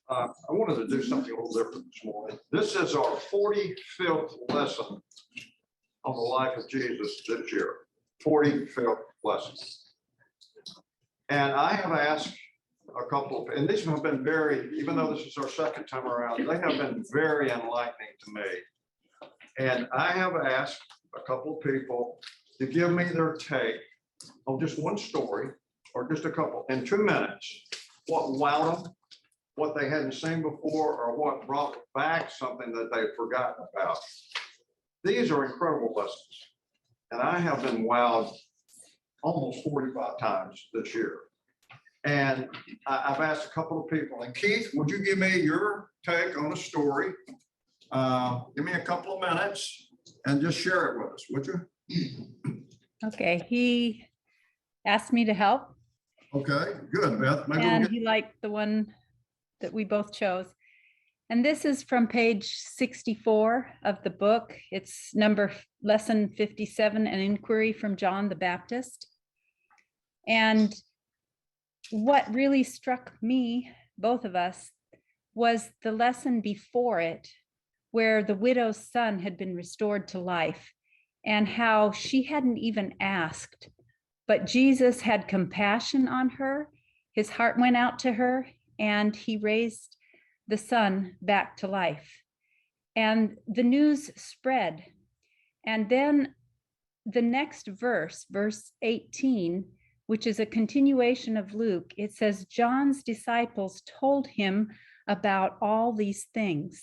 I wanted to do something a little different this morning. This is our 45th lesson on the life of Jesus this year. 45th lesson. And I have asked a couple, and these have been very, even though this is our second time around, they have been very enlightening to me. And I have asked a couple of people to give me their take on just one story or just a couple in 2 minutes, what wowed them, what they hadn't seen before, or what brought back something that they had forgotten about. These are incredible lessons. And I have been wowed almost 45 times this year. And I've asked a couple of people, and Keith, would you give me your take on a story? Give me a couple of minutes and just share it with us, would you? Okay, he asked me to help. Okay, good, Beth. Maybe And we'll he liked the one that we both chose. And this is from page 64 of the book. It's lesson 57, an inquiry from John the Baptist. And what really struck me, both of us, was the lesson before it, where the widow's son had been restored to life and how she hadn't even asked, but Jesus had compassion on her. His heart went out to her and he raised the son back to life. And the news spread. And then the next verse, verse 18, which is a continuation of Luke, it says, John's disciples told him about all these things.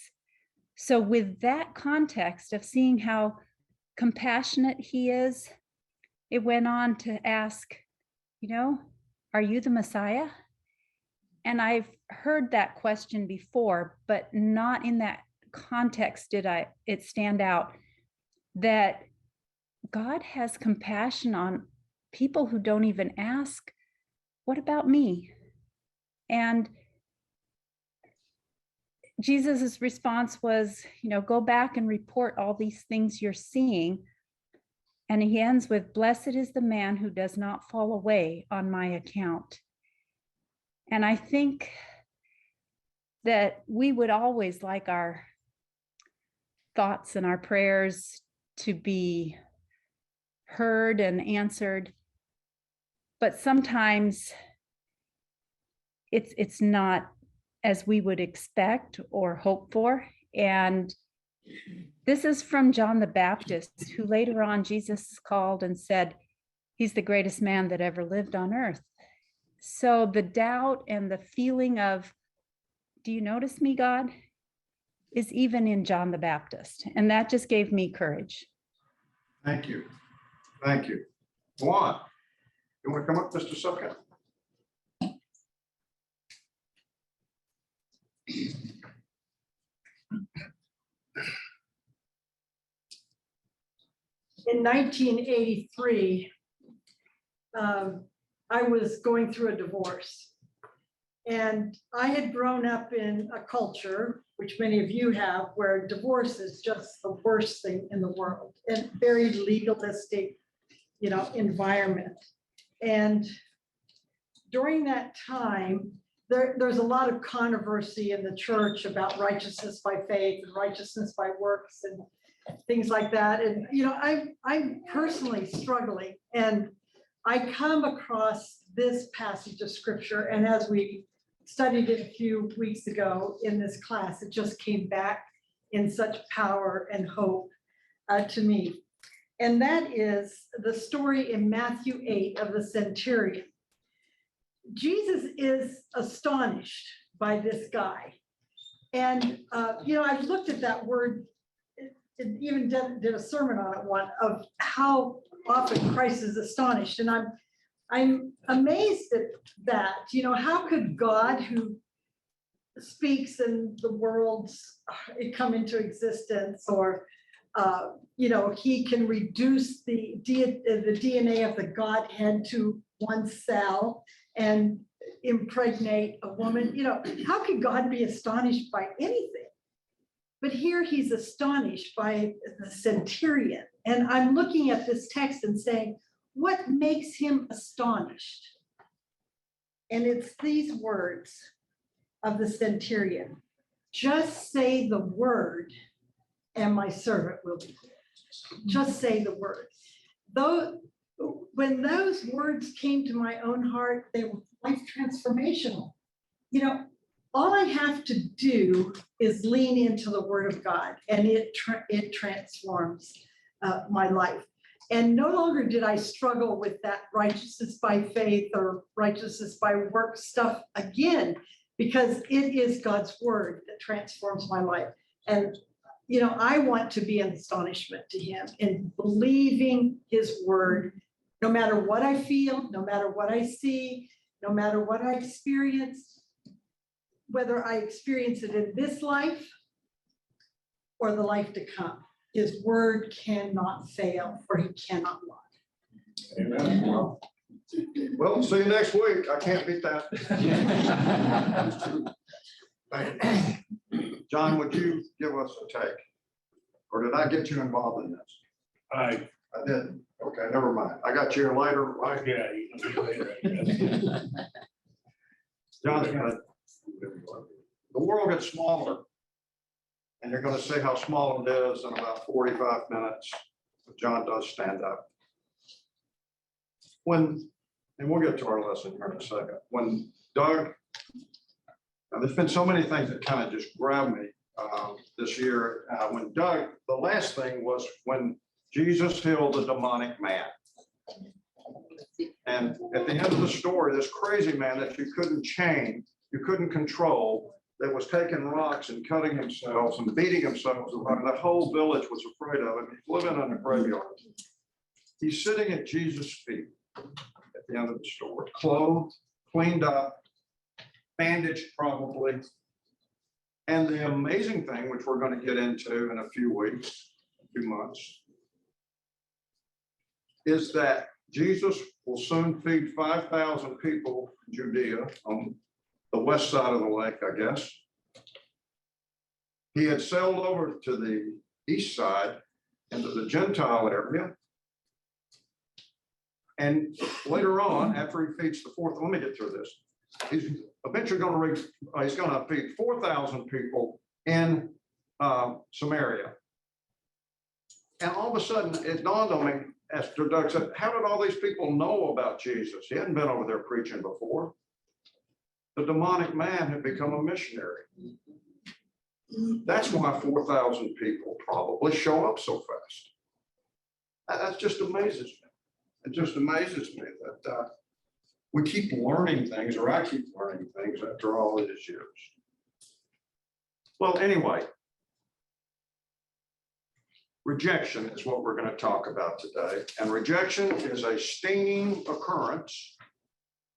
So with that context of seeing how compassionate he is, it went on to ask, are you the Messiah? And I've heard that question before, but not in that context did it stand out that God has compassion on people who don't even ask, what about me? And Jesus's response was, go back and report all these things you're seeing. And he ends with, blessed is the man who does not fall away on my account. And I think that we would always like our thoughts and our prayers to be heard and answered. But sometimes it's not as we would expect or hope for. And this is from John the Baptist, who later on Jesus called and said, he's the greatest man that ever lived on earth. So the doubt and the feeling of, do you notice me, God, is even in John the Baptist. And that just gave me courage. Thank you. Thank you. Juan, you want to come up just a second? In 1983, I was going through a divorce. And I had grown up in a culture, which many of you have, where divorce is just the worst thing in the world, and very legalistic, environment. And during that time, there's a lot of controversy in the church about righteousness by faith and righteousness by works and things like that. And, I'm personally struggling, and I come across this passage of scripture, and as we studied it a few weeks ago in this class, it just came back in such power and hope to me. And that is the story in Matthew 8 of the centurion. Jesus is astonished by this guy. And, I've looked at that word, it even did a sermon on it one, of how often Christ is astonished. And I'm amazed at that. How could God, who speaks and the worlds come into existence, or he can reduce the DNA of the Godhead to one cell and impregnate a woman? How could God be astonished by anything? But here he's astonished by the centurion. And I'm looking at this text and saying, what makes him astonished? And it's these words. of the centurion. Just say the word and my servant will be healed. Just say the word. Though, when those words came to my own heart, they were life transformational. You know, all I have to do is lean into the word of God, and it transforms my life. And no longer did I struggle with that righteousness by faith or righteousness by work stuff again, because it is God's word that transforms my life. And, you know, I want to be an astonishment to him in believing his word, no matter what I feel, no matter what I see, no matter what I experience, whether I experience it in this life or the life to come. His word cannot fail, for he cannot lie. Amen. Well, see you next week. I can't beat that. John, would you give us a take? Or did I get you involved in this? I didn't. Okay, never mind. I got you later, right? Yeah. You can do later, I guess. John's gonna, the world gets smaller. And you're gonna see how small it is in about 45 minutes. But John does stand up. And we'll get to our lesson here in a second. When Doug, now there's been so many things that kind of just grabbed me this year. When Doug, the last thing was when Jesus healed the demonic man. And at the end of the story, this crazy man that you couldn't chain, you couldn't control, that was taking rocks and cutting themselves and beating themselves around. The whole village was afraid of him. He's living in a graveyard. He's sitting at Jesus' feet at the end of the story, clothed, cleaned up, bandaged probably. And the amazing thing, which we're going to get into in a few weeks, a few months, is that Jesus will soon feed 5,000 people in Judea on the west side of the lake, I guess. He had sailed over to the east side into the Gentile area. And later on, after he feeds the fourth, let me get through this. He's eventually going to reach, he's going to feed 4,000 people in Samaria. And all of a sudden, it dawned on me, as Doug said, how did all these people know about Jesus? He hadn't been over there preaching before. The demonic man had become a missionary. That's why 4,000 people probably show up so fast. That just amazes me. It just amazes me that we keep learning things, or I keep learning things after all these years. Well, anyway, rejection is what we're going to talk about today. And rejection is a stinging occurrence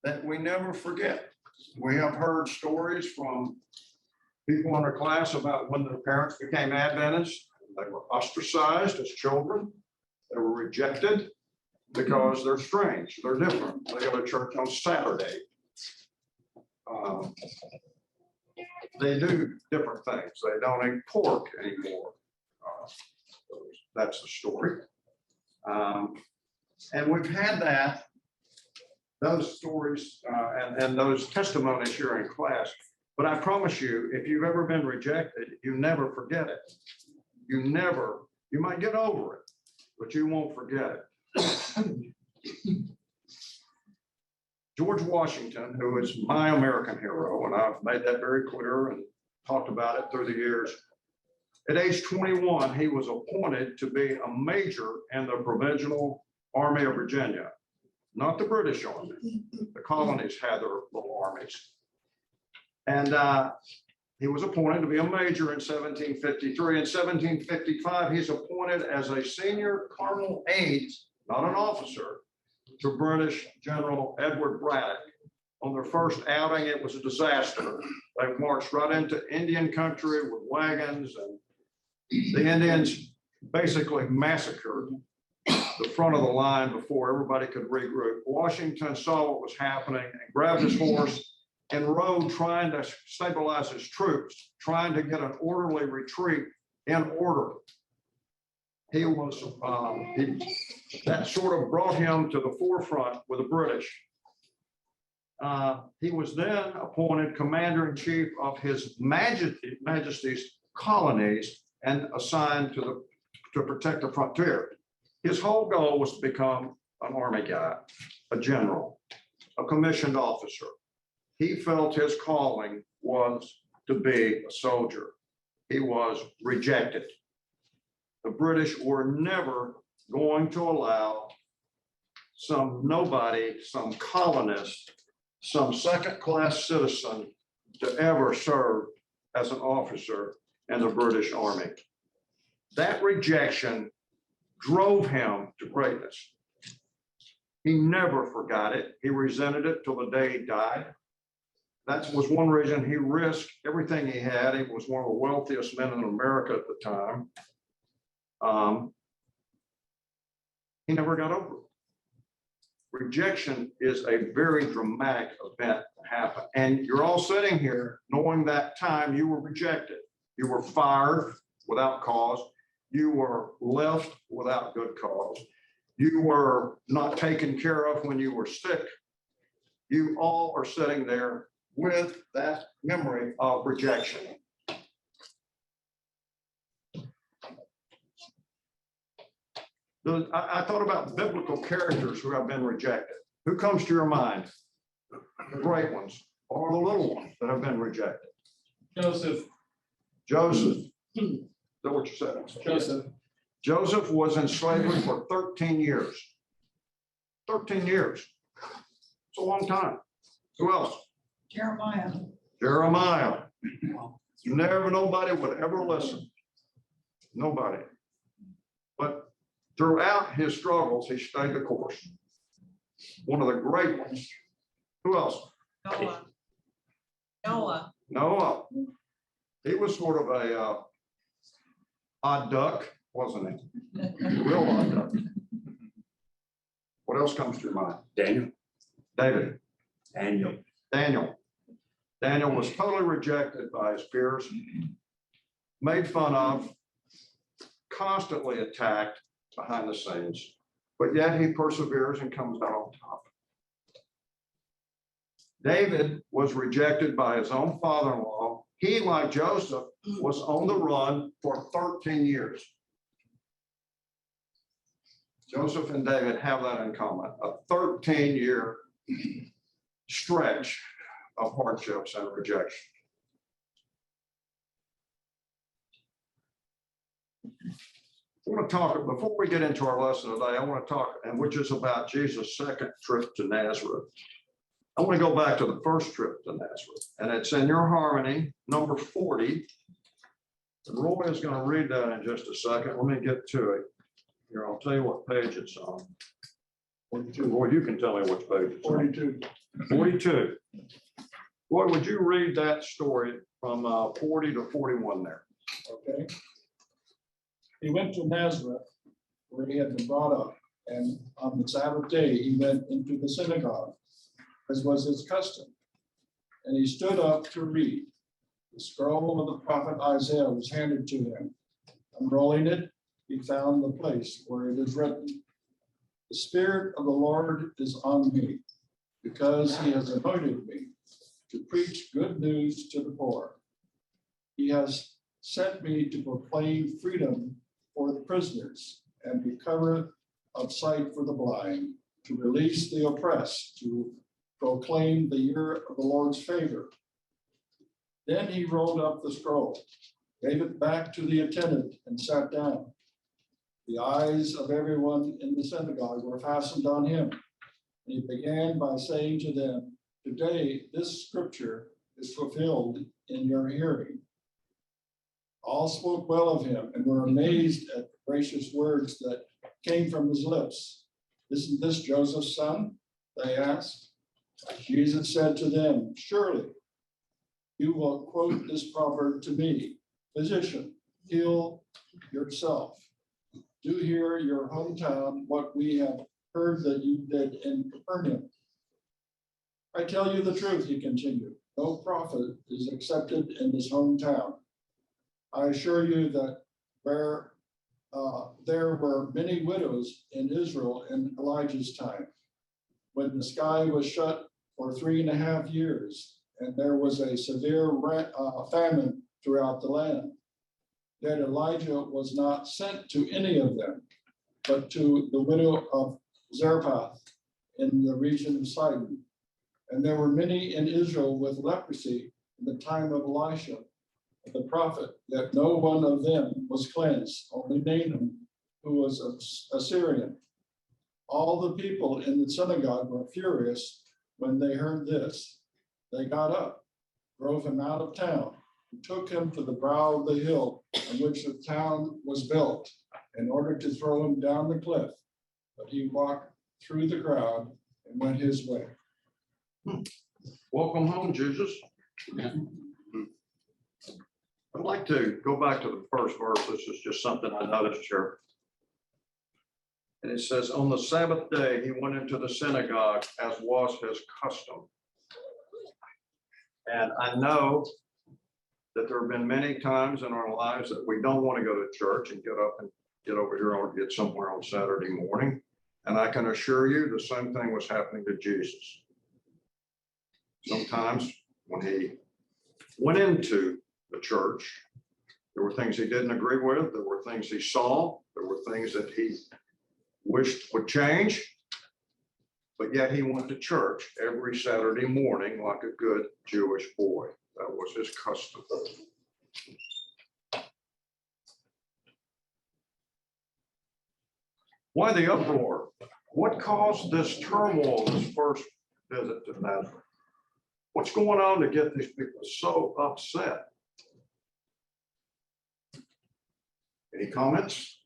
that we never forget. We have heard stories from people in our class about when their parents became Adventists. They were ostracized as children. They were rejected because they're strange, they're different. They go to church on Saturday. They do different things. They don't eat pork anymore. That's the story. And we've had those stories and those testimonies here in class. But I promise you, if you've ever been rejected, you never forget it. You might get over it, but you won't forget it. George Washington, who is my American hero, and I've made that very clear and talked about it through the years. At age 21, he was appointed to be a major in the Provincial Army of Virginia, not the British Army. The colonies had their little armies. And he was appointed to be a major in 1753. In 1755, he's appointed as a senior colonel aide, not an officer, to British General Edward Braddock. On their first outing, it was a disaster. They marched right into Indian country with wagons, and the Indians basically massacred the front of the line before everybody could regroup. Washington saw what was happening and grabbed his horse and rode, trying to stabilize his troops, trying to get an orderly retreat in order. He was, that sort of brought him to the forefront with the British. He was then appointed commander-in-chief of His Majesty's colonies and assigned to protect the frontier. His whole goal was to become an army guy, a general, a commissioned officer. He felt his calling was to be a soldier. He was rejected. The British were never going to allow some nobody, some colonist, some second-class citizen to ever serve as an officer in the British Army. That rejection drove him to greatness. He never forgot it. He resented it till the day he died. That was one reason he risked everything he had. He was one of the wealthiest men in America at the time. He never got over it. Rejection is a very dramatic event to happen. And you're all sitting here knowing that time you were rejected. You were fired without cause. You were left without good cause. You were not taken care of when you were sick. You all are sitting there with that memory of rejection. I thought about biblical characters who have been rejected. Who comes to your mind? The great ones or the little ones that have been rejected? Joseph. Joseph. Is that what you said? Joseph. Joseph was in slavery for 13 years. 13 years. It's a long time. Who else? Jeremiah. Jeremiah. Nobody would ever listen. Nobody. But throughout his struggles, he stayed the course. One of the great ones. Who else? Noah. He was sort of a odd duck, wasn't he? Real odd duck. What else comes to your mind? Daniel. David. Daniel. Daniel was totally rejected by his peers, made fun of, constantly attacked behind the scenes, but yet he perseveres and comes out on top. David was rejected by his own father-in-law. He, like Joseph, was on the run for 13 years. Joseph and David have that in common, a 13-year stretch of hardships and rejection. I want to talk, before we get into our lesson today, I want to talk, and which is about Jesus' second trip to Nazareth. I want to go back to the first trip to Nazareth, and it's in your harmony, number 40. And Roy is going to read that in just a second. Let me get to it. Here, I'll tell you what page it's on. 42. Roy, you can tell me which page it's on. 42. 42. Roy, would you read that story from 40 to 41 there? Okay. He went to Nazareth, where he had been brought up, and on the Sabbath day he went into the synagogue, as was his custom. And he stood up to read. The scroll of the prophet Isaiah was handed to him. Unrolling it, he found the place where it is written, "The Spirit of the Lord is on me, because he has anointed me to preach good news to the poor. He has sent me to proclaim freedom for the prisoners and recovery of sight for the blind, to release the oppressed, to proclaim the year of the Lord's favor." Then he rolled up the scroll, gave it back to the attendant, and sat down. The eyes of everyone in the synagogue were fastened on him. And he began by saying to them, "Today this scripture is fulfilled in your hearing." All spoke well of him and were amazed at the gracious words that came from his lips. "Isn't this Joseph's son?" they asked. Jesus said to them, "Surely you will quote this proverb to me, 'Physician, heal yourself. Do here your hometown what we have heard that you did in Capernaum.' I tell you the truth," he continued, "no prophet is accepted in his hometown. I assure you that where there were many widows in Israel in Elijah's time, when the sky was shut for 3.5 years, and there was a severe famine throughout the land. That Elijah was not sent to any of them, but to the widow of Zarephath in the region of Sidon. And there were many in Israel with leprosy in the time of Elisha, the prophet, that no one of them was cleansed, only Naaman, who was a Syrian. All the people in the synagogue were furious when they heard this. They got up, drove him out of town, and took him to the brow of the hill on which the town was built, in order to throw him down the cliff. But he walked through the crowd and went his way. Welcome home, Jesus. I'd like to go back to the first verse. This is just something I noticed here. And it says, on the Sabbath day, he went into the synagogue as was his custom. And I know that there have been many times in our lives that we don't want to go to church and get up and get over here or get somewhere on Saturday morning. And I can assure you the same thing was happening to Jesus. Sometimes when he went into the church, there were things he didn't agree with. There were things he saw. There were things that he wished would change. But yet he went to church every Saturday morning like a good Jewish boy. That was his custom. Why the uproar? What caused this turmoil, this first visit to Nazareth? What's going on to get these people so upset? Any comments?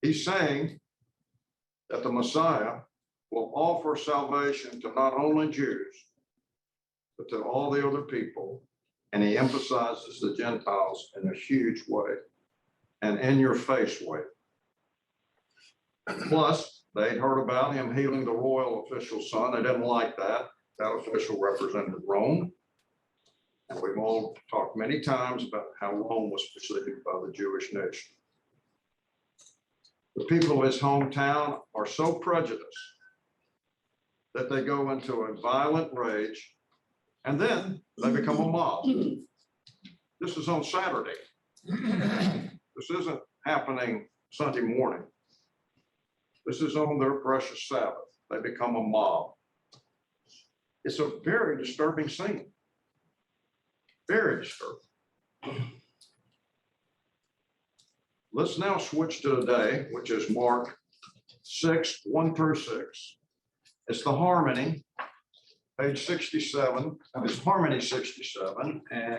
He's saying that the Messiah will offer salvation to not only Jews, but to all the other people. And he emphasizes the Gentiles in a huge way, and in your face way. Plus, they'd heard about him healing the royal official's son. They didn't like that. That official represented Rome. And we've all talked many times about how Rome was perceived by the Jewish nation. The people of his hometown are so prejudiced that they go into a violent rage, and then they become a mob. This is on Saturday. This isn't happening Sunday morning. This is on their precious Sabbath. They become a mob. It's a very disturbing scene. Very disturbing. Let's now switch to today, which is Mark 6, 1 through 6. It's the harmony, page 67. It's harmony 67, and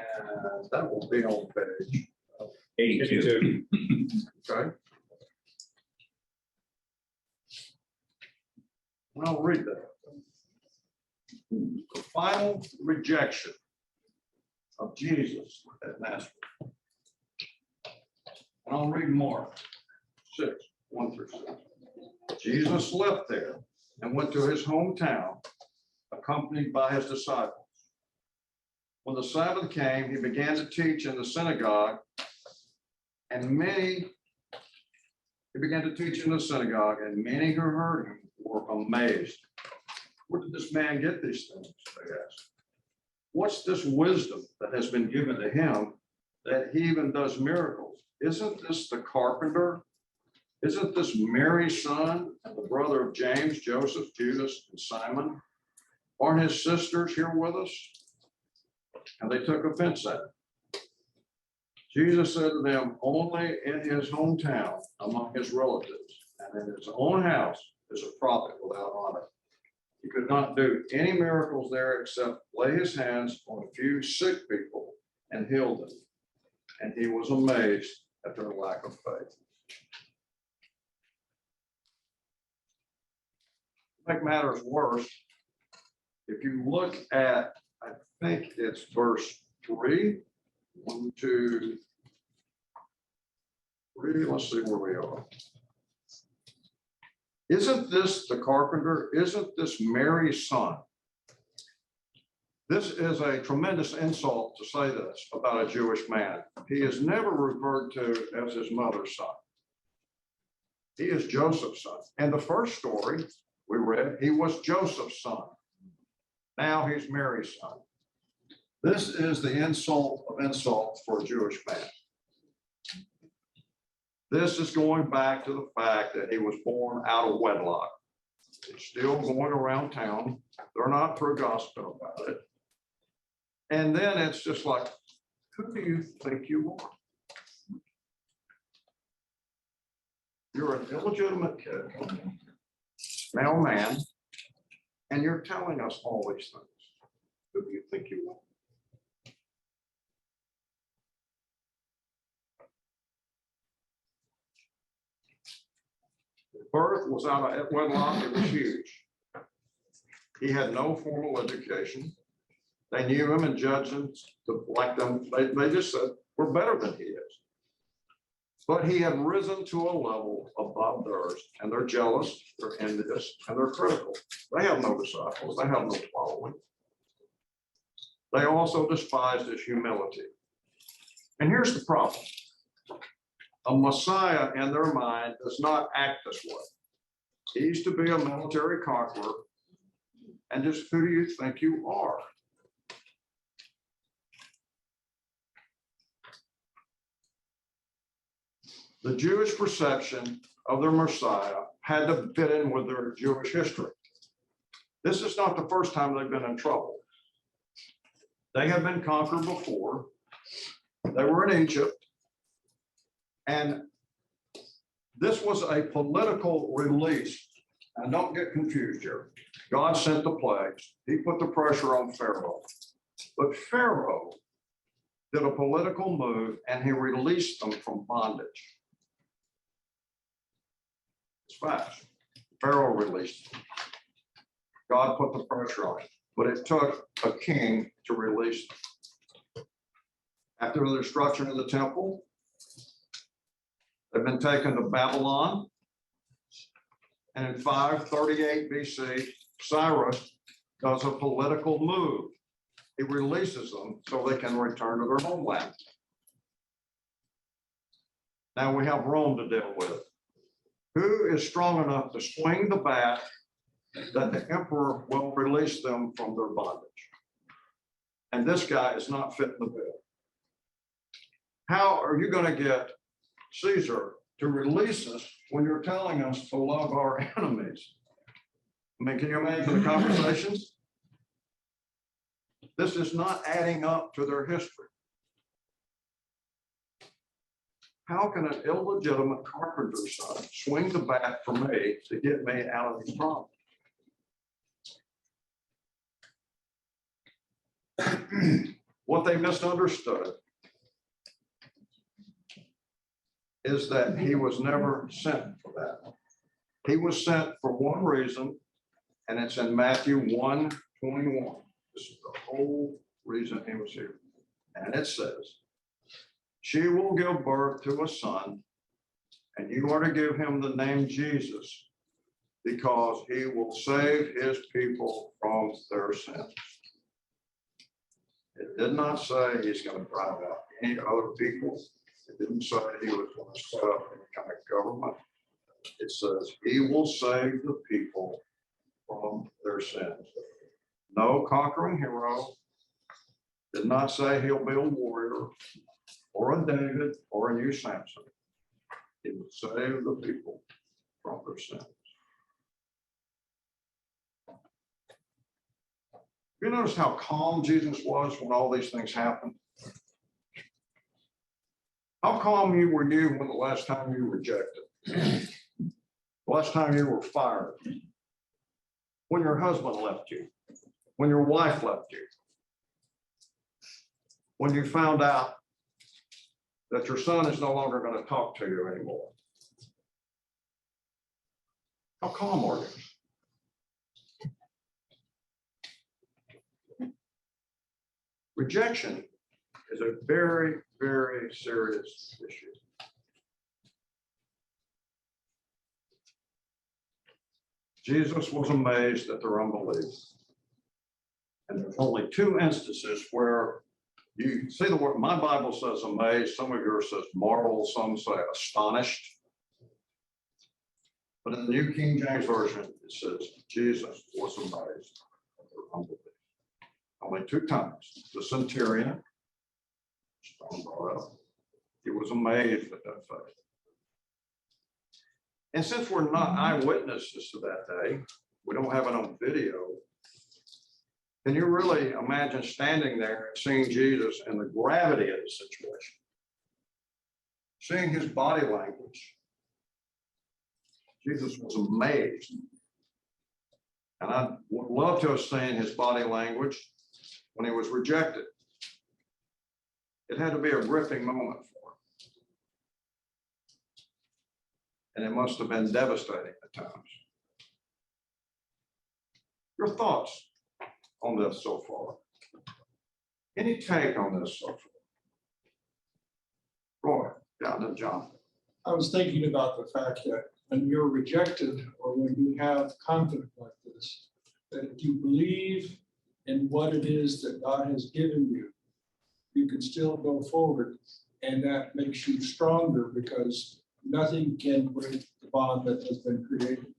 that will be on page 82. Okay. And I'll read that. The final rejection of Jesus at Nazareth. And I'll read Mark 6, 1 through 6. Jesus left there and went to his hometown, accompanied by his disciples. When the Sabbath came, he began to teach in the synagogue, and many who heard him were amazed. Where did this man get these things? They asked. What's this wisdom that has been given to him that he even does miracles? Isn't this the carpenter? Isn't this Mary's son and the brother of James, Joseph, Judas, and Simon? Aren't his sisters here with us? And they took offense at it. Jesus said to them, only in his hometown, among his relatives, and in his own house is a prophet without honor. He could not do any miracles there except lay his hands on a few sick people and heal them. And he was amazed at their lack of faith. To make matters worse, if you look at, I think it's verse 3, 1, 2, 3, let's see where we are. Isn't this the carpenter? Isn't this Mary's son? This is a tremendous insult to say this about a Jewish man. He is never referred to as his mother's son. He is Joseph's son. And the first story we read, he was Joseph's son. Now he's Mary's son. This is the insult of insults for a Jewish man. This is going back to the fact that he was born out of wedlock. It's still going around town. They're not pro-gospel about it. And then it's just like, who do you think you are? You're an illegitimate kid, male man, and you're telling us all these things. Who do you think you are? Birth was out of wedlock. It was huge. He had no formal education. They knew him and judged him to like them. They just said, we're better than he is. But he had risen to a level above theirs, and they're jealous, they're envious, and they're critical. They have no disciples. They have no following. They also despised his humility. And here's the problem. A Messiah in their mind does not act this way. He's to be a military conqueror. And just who do you think you are? The Jewish perception of their Messiah had to fit in with their Jewish history. This is not the first time they've been in trouble. They have been conquered before. They were in Egypt. And this was a political release. And don't get confused here. God sent the plagues. He put the pressure on Pharaoh. But Pharaoh did a political move and he released them from bondage. It's facts. Pharaoh released them. God put the pressure on him. But it took a king to release them. After the destruction of the temple, they've been taken to Babylon. And in 538 BC, Cyrus does a political move. He releases them so they can return to their homeland. Now we have Rome to deal with. Who is strong enough to swing the bat that the emperor will release them from their bondage? And this guy is not fitting the bill. How are you going to get Caesar to release us when you're telling us to love our enemies? I mean, can you imagine the conversations? This is not adding up to their history. How can an illegitimate carpenter's son swing the bat for me to get me out of these problems? What they misunderstood is that he was never sent for that. He was sent for one reason, and it's in Matthew 1:21. This is the whole reason he was here. And it says, she will give birth to a son, and you are to give him the name Jesus, because he will save his people from their sins. It did not say he's going to drive out any other people. It didn't say he was going to set up any kind of government. It says he will save the people from their sins. No conquering hero. Did not say he'll be a warrior or a David or a new Samson. He will save the people from their sins. You notice how calm Jesus was when all these things happened? How calm were you when the last time you were rejected? The last time you were fired? When your husband left you? When your wife left you? When you found out that your son is no longer going to talk to you anymore? How calm are you? Rejection is a very, very serious issue. Jesus was amazed at their unbelief. And there's only two instances where you see the word, my Bible says amazed, some of yours says marvel, some say astonished. But in the New King James Version, it says Jesus was amazed at their unbelief. Only 2 times. The centurion, stone brought up, he was amazed at that faith. And since we're not eyewitnesses to that day, we don't have it on video. Can you really imagine standing there and seeing Jesus and the gravity of the situation? Seeing his body language. Jesus was amazed. And I would love to have seen his body language when he was rejected. It had to be a gripping moment for him. And it must have been devastating at times. Your thoughts on this so far? Any take on this so far? Roy, down to John. I was thinking about the fact that when you're rejected or when you have conflict like this, that if you believe in what it is that God has given you, you can still go forward. And that makes you stronger because nothing can break the bond that has been created.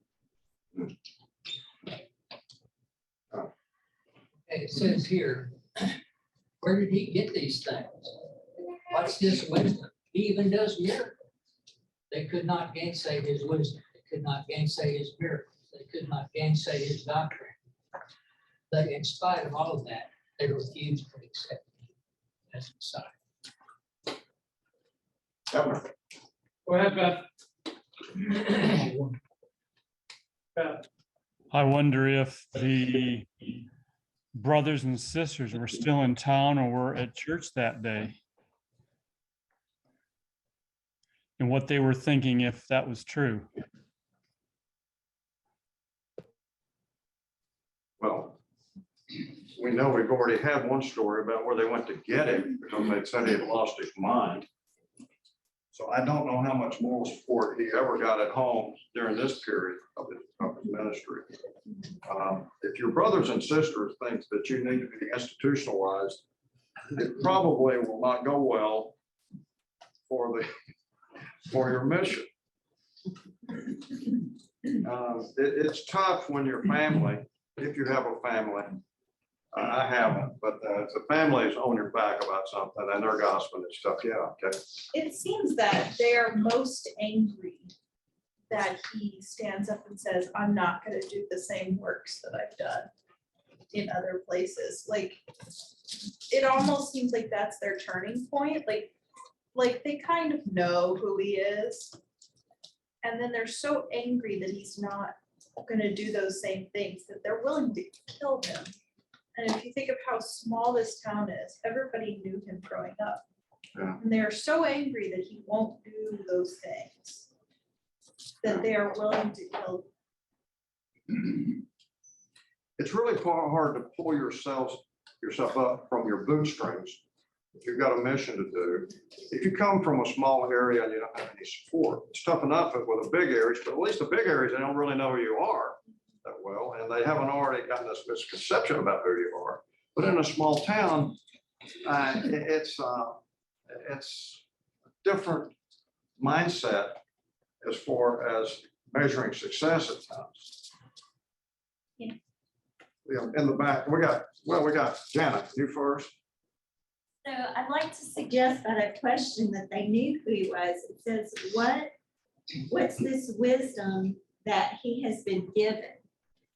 It says here, where did he get these things? What's this wisdom? He even does miracles. They could not gainsay his wisdom. They could not gainsay his miracles. They could not gainsay his doctrine. But in spite of all of that, they refused to accept him as Messiah. Abner. Go ahead, Beth. Beth. I wonder if the brothers and sisters were still in town or were at church that day. And what they were thinking if that was true. Well, we know we've already had one story about where they went to get him because they said he had lost his mind. So I don't know how much moral support he ever got at home during this period of his ministry. If your brothers and sisters think that you need to be institutionalized, it probably will not go well for your mission. It's tough when your family, if you have a family, I haven't, but the family is on your back about something and they're gossiping and stuff. Yeah, okay. It seems that they are most angry that he stands up and says, I'm not going to do the same works that I've done in other places. Like, it almost seems like that's their turning point. Like they kind of know who he is. And then they're so angry that he's not going to do those same things that they're willing to kill him. And if you think of how small this town is, everybody knew him growing up. Yeah. And they are so angry that he won't do those things that they are willing to kill him. It's really hard to pull yourself up from your bootstrings if you've got a mission to do. If you come from a small area and you don't have any support, it's tough enough with the big areas, but at least the big areas, they don't really know who you are that well, and they haven't already gotten this misconception about who you are. But in a small town, it's a different mindset as far as measuring success at times. Yeah. In the back, we got Janet, you first. So I'd like to suggest that a question that they knew who he was. It says, what's this wisdom that he has been given?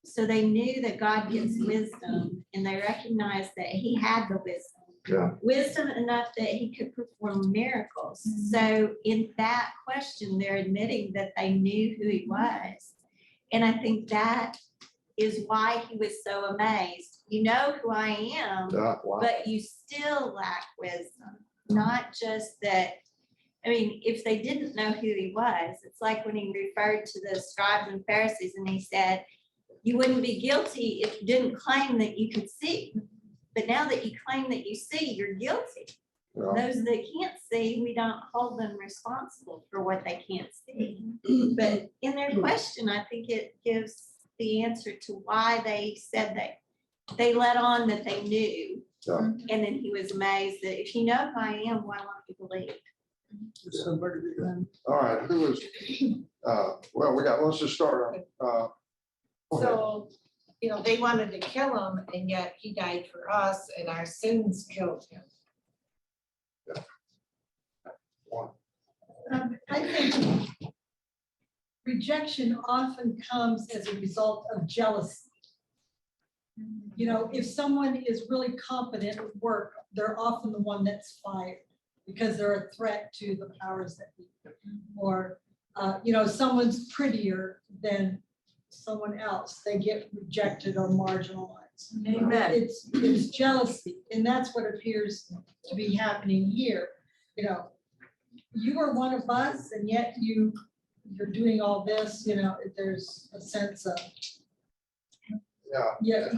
So they knew that God gives wisdom and they recognized that he had the wisdom. Yeah. Wisdom enough that he could perform miracles. So in that question, they're admitting that they knew who he was. And I think that is why he was so amazed. You know who I am, Wow. but you still lack wisdom. Not just that, I mean, if they didn't know who he was, it's like when he referred to the scribes and Pharisees and he said, you wouldn't be guilty if you didn't claim that you could see. But now that you claim that you see, you're guilty. Yeah. Those that can't see, we don't hold them responsible for what they can't see. But in their question, I think it gives the answer to why they said that they let on that they knew. Yeah. And then he was amazed that if you know who I am, why won't you believe? All right, who is, well, let's just start. Go ahead. So, you know, they wanted to kill him and yet he died for us and our sins killed him. I think rejection often comes as a result of jealousy. You know, if someone is really competent at work, they're often the one that's fired because they're a threat to the powers that be. Or, you know, someone's prettier than someone else, they get rejected or marginalized. Amen. It's jealousy, and that's what appears to be happening here. You know, you are one of us, and yet you're doing all this, you know, there's a sense of, yeah,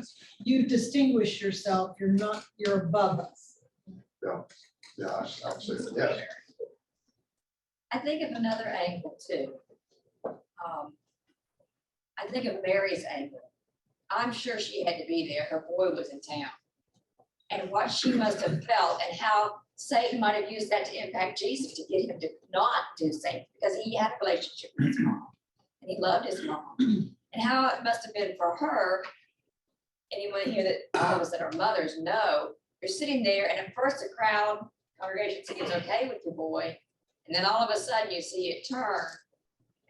you distinguish yourself, you're above us. Yeah, I see it, yes. I think of another angle too. I think of Mary's angle. I'm sure she had to be there. Her boy was in town. And what she must have felt and how Satan might have used that to impact Jesus to get him to not do Satan because he had a relationship with his mom and he loved his mom. And how it must have been for her, anyone here that all of us that are mothers know, you're sitting there and at first the crowd, congregation seems okay with your boy. And then all of a sudden you see it turn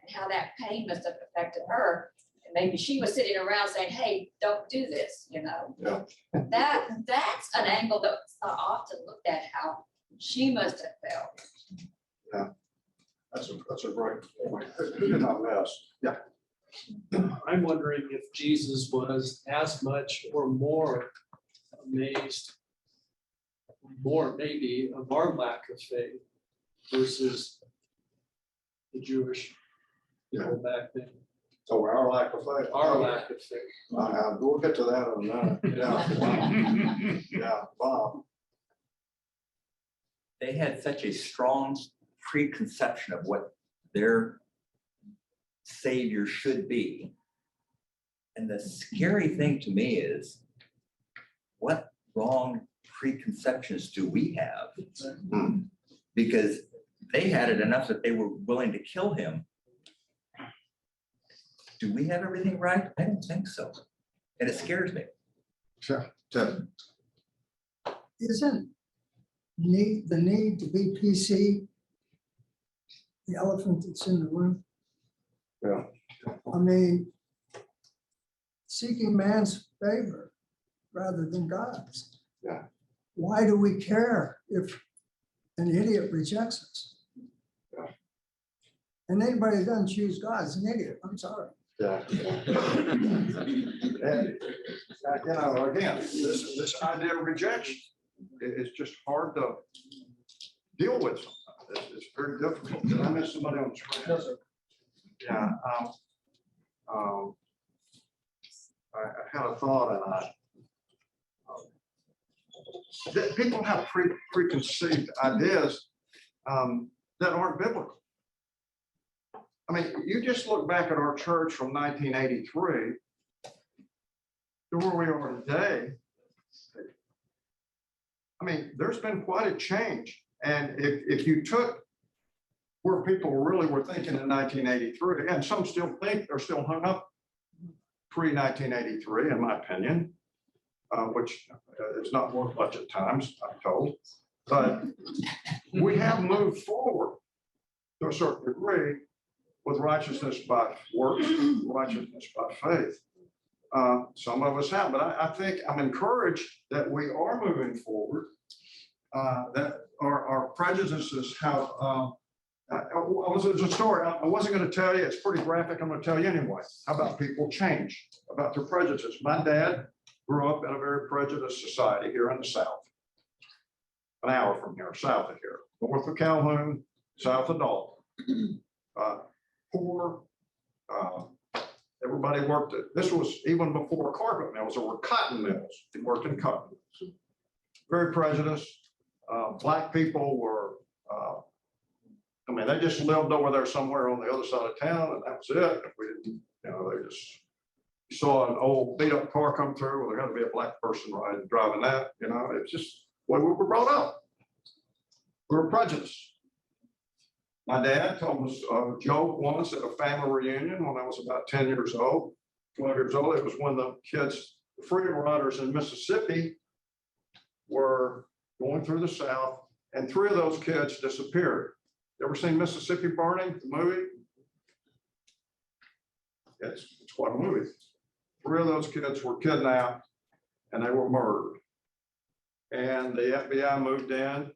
and how that pain must have affected her. And maybe she was sitting around saying, hey, don't do this, you know. Yeah. That's an angle that's often looked at, how she must have felt. Yeah, that's a great point. Who did I miss? Yeah. I'm wondering if Jesus was as much or more amazed, more maybe, of our lack of faith versus the Jewish people back then. So our lack of faith. Our lack of faith. We'll get to that in a minute. Yeah. Yeah, Bob. They had such a strong preconception of what their Savior should be. And the scary thing to me is, what wrong preconceptions do we have? Because they had it enough that they were willing to kill him. Do we have everything right? I don't think so. And it scares me. Sure. Ted. Isn't the need to be PC the elephant that's in the room? Yeah. I mean, seeking man's favor rather than God's. Yeah. Why do we care if an idiot rejects us? Yeah. And anybody who doesn't choose God is an idiot. I'm sorry. Yeah. And, you know, again, this idea of rejection is just hard to deal with. It's very difficult. Did I miss somebody on the screen? Yeah. I had a thought, and that people have preconceived ideas that aren't biblical. I mean, you just look back at our church from 1983 to where we are today. I mean, there's been quite a change. And if you took where people really were thinking in 1983, and some still think they're still hung up pre-1983, in my opinion, which is not worth much at times, I'm told. But we have moved forward to a certain degree with righteousness by works, righteousness by faith. Some of us have, but I think I'm encouraged that we are moving forward, that our prejudices have, there's a story, I wasn't going to tell you, it's pretty graphic, I'm going to tell you anyway, how about people change, about their prejudices. My dad grew up in a very prejudiced society here in the South, an hour from here, south of here, north of Calhoun, south of Dalton. Poor, everybody worked it. This was even before carpet mills, there were cotton mills. They worked in cotton mills. Very prejudiced. Black people were, I mean, they just lived over there somewhere on the other side of town, and that was it. If we didn't, you know, they just saw an old beat up car come through, well, there had to be a black person driving that, you know, it's just the way we were brought up. We were prejudiced. My dad told us a joke once at a family reunion when I was about 10 years old, 12 years old. It was when the kids, the Freedom Riders in Mississippi were going through the South, and 3 of those kids disappeared. You ever seen Mississippi Burning, the movie? It's quite a movie. 3 of those kids were kidnapped and they were murdered. And the FBI moved in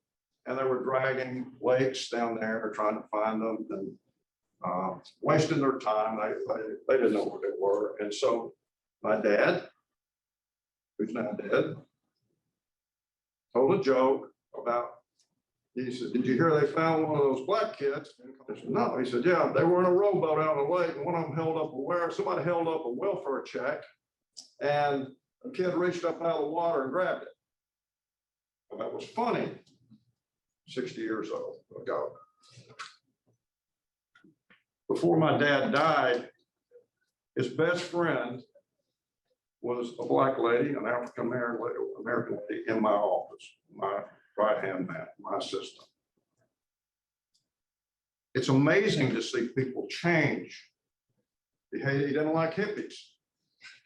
and they were dragging lakes down there trying to find them and wasting their time. They didn't know where they were. And so my dad, who's now dead, told a joke about, he said, did you hear they found one of those black kids? I said, no. He said, yeah, they were in a rowboat out on the lake and one of them held up somebody held up a welfare check and a kid reached up out of the water and grabbed it. Well, that was funny 60 years ago. Before my dad died, his best friend was a black lady, an African American lady in my office, my right-hand man, my assistant. It's amazing to see people change. He didn't like hippies.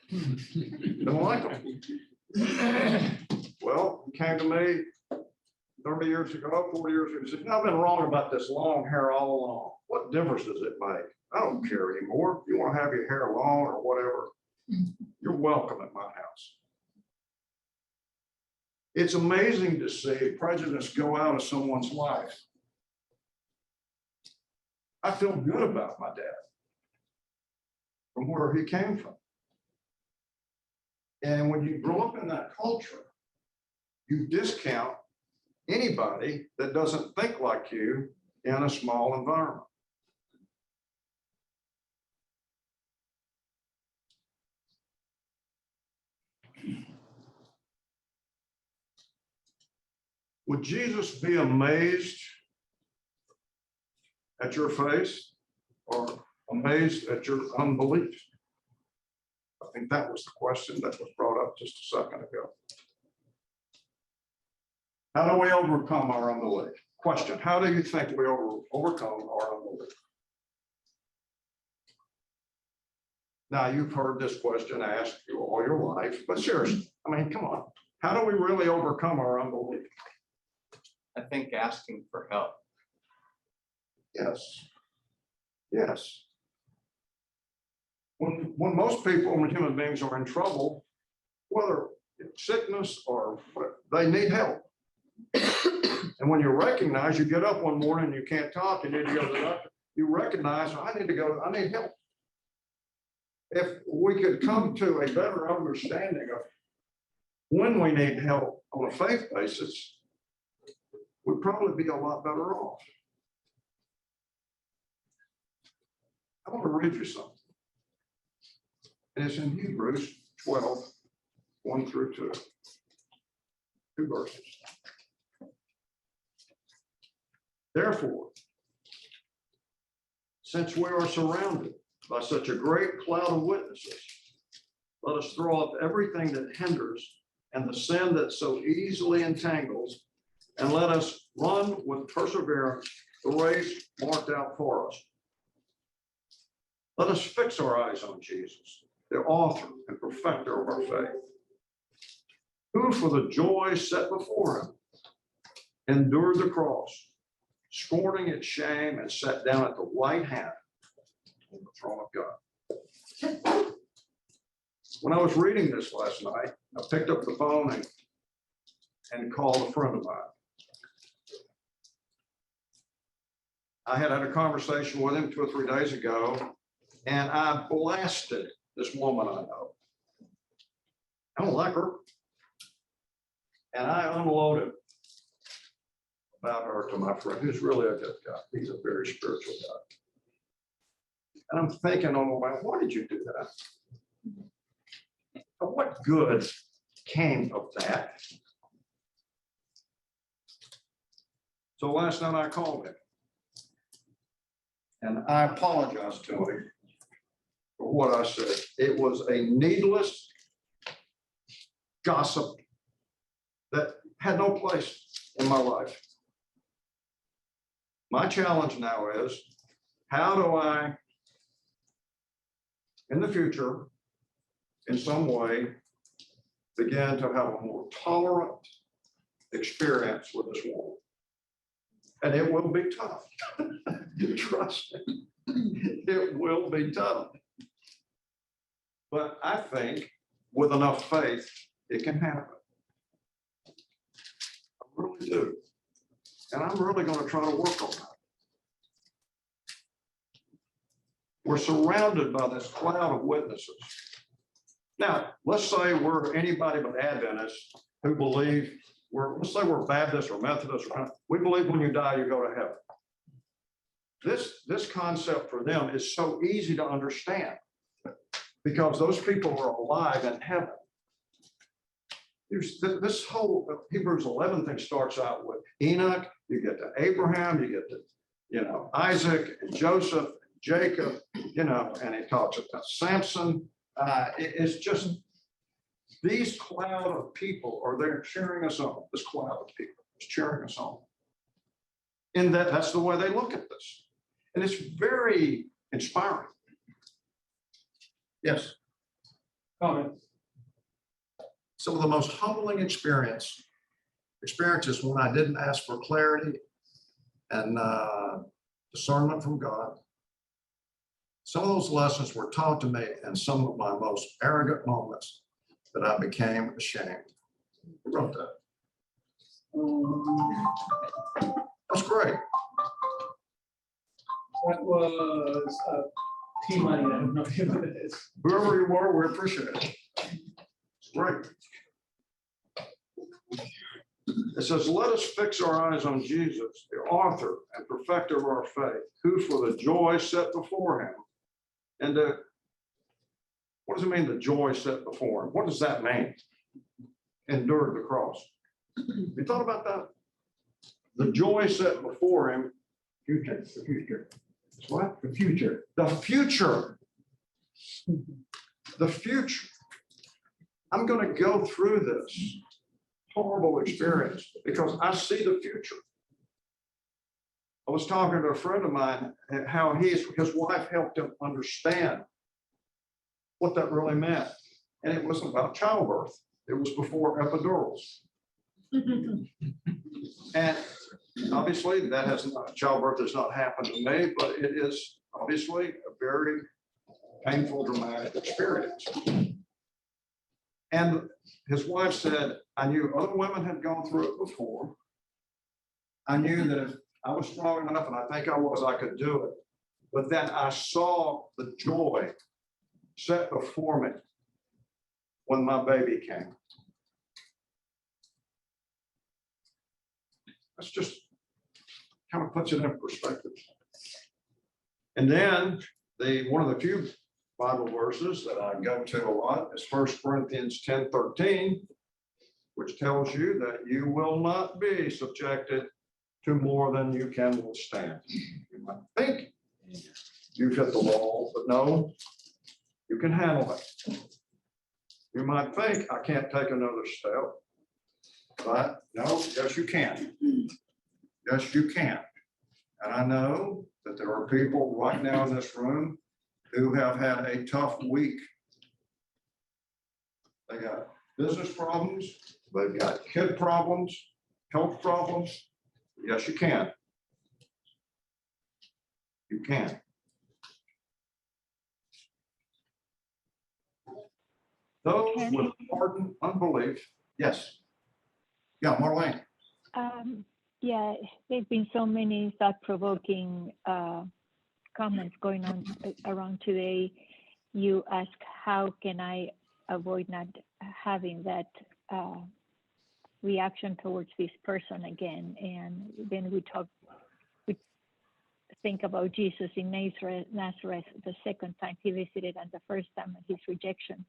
He didn't like them. Well, he came to me 30 years ago, 40 years ago. He said, I've been wrong about this long hair all along. What difference does it make? I don't care anymore. If you want to have your hair long or whatever, you're welcome at my house. It's amazing to see prejudice go out of someone's life. I feel good about my dad from where he came from. And when you grow up in that culture, you discount anybody that doesn't think like you in a small environment. Would Jesus be amazed at your faith or amazed at your unbelief? I think that was the question that was brought up just a second ago. How do we overcome our unbelief? Question, how do you think we overcome our unbelief? Now, you've heard this question asked you all your life, but seriously, I mean, come on. How do we really overcome our unbelief? I think asking for help. Yes. Yes. When most people, when human beings are in trouble, whether it's sickness or what, they need help. And when you recognize, you get up one morning and you can't talk, you need to go to the doctor, you recognize, I need help. If we could come to a better understanding of when we need help on a faith basis, we'd probably be a lot better off. I want to read you something. And it's in Hebrews 12, 1 through 2. 2 verses. Therefore, since we are surrounded by such a great cloud of witnesses, let us throw off everything that hinders and the sin that so easily entangles, and let us run with perseverance the race marked out for us. Let us fix our eyes on Jesus, the author and perfecter of our faith, who for the joy set before him endured the cross, scorning its shame, and sat down at the right hand of the throne of God. When I was reading this last night, I picked up the phone and called a friend of mine. I had a conversation with him 2 or 3 days ago, and I blasted this woman I know. I don't like her. And I unloaded about her to my friend, who's really a good guy. He's a very spiritual guy. And I'm thinking, oh, well, why did you do that? What good came of that? So last night I called him. And I apologized to him for what I said. It was a needless gossip that had no place in my life. My challenge now is, how do I, in the future, in some way, begin to have a more tolerant experience with this world? And it will be tough. Trust me, it will be tough. But I think with enough faith, it can happen. I really do. And I'm really going to try to work on that. We're surrounded by this cloud of witnesses. Now, let's say we're anybody but Adventists who believe let's say we're Baptist or Methodist, we believe when you die, you go to heaven. This concept for them is so easy to understand because those people are alive in heaven. This whole Hebrews 11 thing starts out with Enoch, you get to Abraham, you get to, Isaac and Joseph, and Jacob, and he talks about Samson. It's just these cloud of people are there cheering us on. This cloud of people is cheering us on. And that's the way they look at this. And it's very inspiring. Yes. Comment. Some of the most humbling experiences when I didn't ask for clarity and discernment from God. Some of those lessons were taught to me in some of my most arrogant moments that I became ashamed. Who wrote that? That's great. That was T-Money, I don't know who it is. Whoever you were, we appreciate it. It's great. It says, let us fix our eyes on Jesus, the author and perfecter of our faith, who for the joy set before him. And what does it mean, the joy set before him? What does that mean? Endured the cross. You thought about that? The joy set before him. Future, the future. It's what? The future. The future. The future. I'm going to go through this horrible experience because I see the future. I was talking to a friend of mine and how his wife helped him understand what that really meant. And it wasn't about childbirth. It was before epidurals. And obviously childbirth has not happened to me, but it is obviously a very painful, dramatic experience. And his wife said, I knew other women had gone through it before. I knew that if I was strong enough, and I think I was, I could do it. But then I saw the joy set before me when my baby came. That's just kind of puts it in perspective. And then one of the few Bible verses that I go to a lot is 1 Corinthians 10:13, which tells you that you will not be subjected to more than you can withstand. You might think you've hit the wall, but no, you can handle it. You might think I can't take another step, but no, yes, you can. Yes, you can. And I know that there are people right now in this room who have had a tough week. They got business problems, they've got kid problems, health problems. Yes, you can. You can. Those with ardent unbelief, yes. Yeah, Marlene. Yeah, there've been so many thought-provoking comments going on around today. You ask, how can I avoid not having that reaction towards this person again? And then we think about Jesus in Nazareth, the second time he visited and the first time his rejection.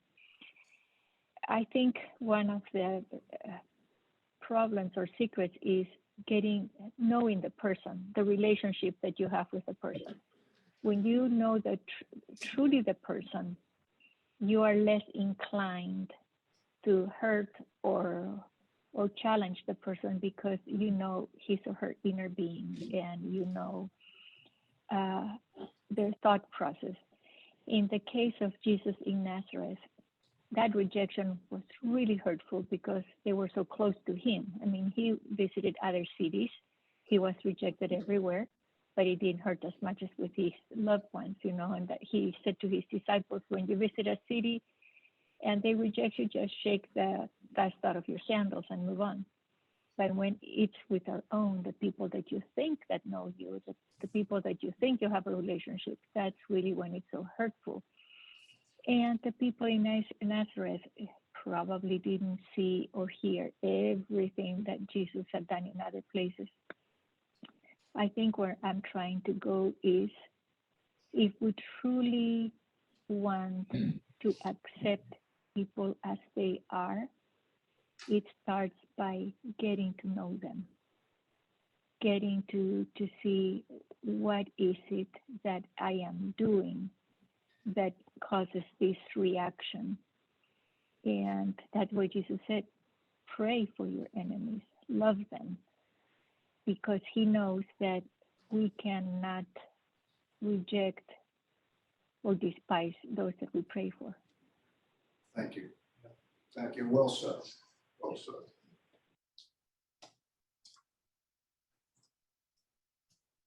I think one of the problems or secrets is knowing the person, the relationship that you have with the person. When you know that truly the person, you are less inclined to hurt or or challenge the person because you know his or her inner being and you know their thought process. In the case of Jesus in Nazareth, that rejection was really hurtful because they were so close to him. I mean, he visited other cities. He was rejected everywhere, but it didn't hurt as much as with his loved ones, you know, and that he said to his disciples, when you visit a city and they reject you, just shake the dust out of your sandals and move on. But when it's with our own, the people that you think that know you, the people that you think you have a relationship, that's really when it's so hurtful. And the people in Nazareth probably didn't see or hear everything that Jesus had done in other places. I think where I'm trying to go is if we truly want to accept people as they are, it starts by getting to know them, getting to see what is it that I am doing that causes this reaction. And that's what Jesus said, pray for your enemies, love them, because he knows that we cannot reject or despise those that we pray for. Thank you. Thank you. Well said. Well said.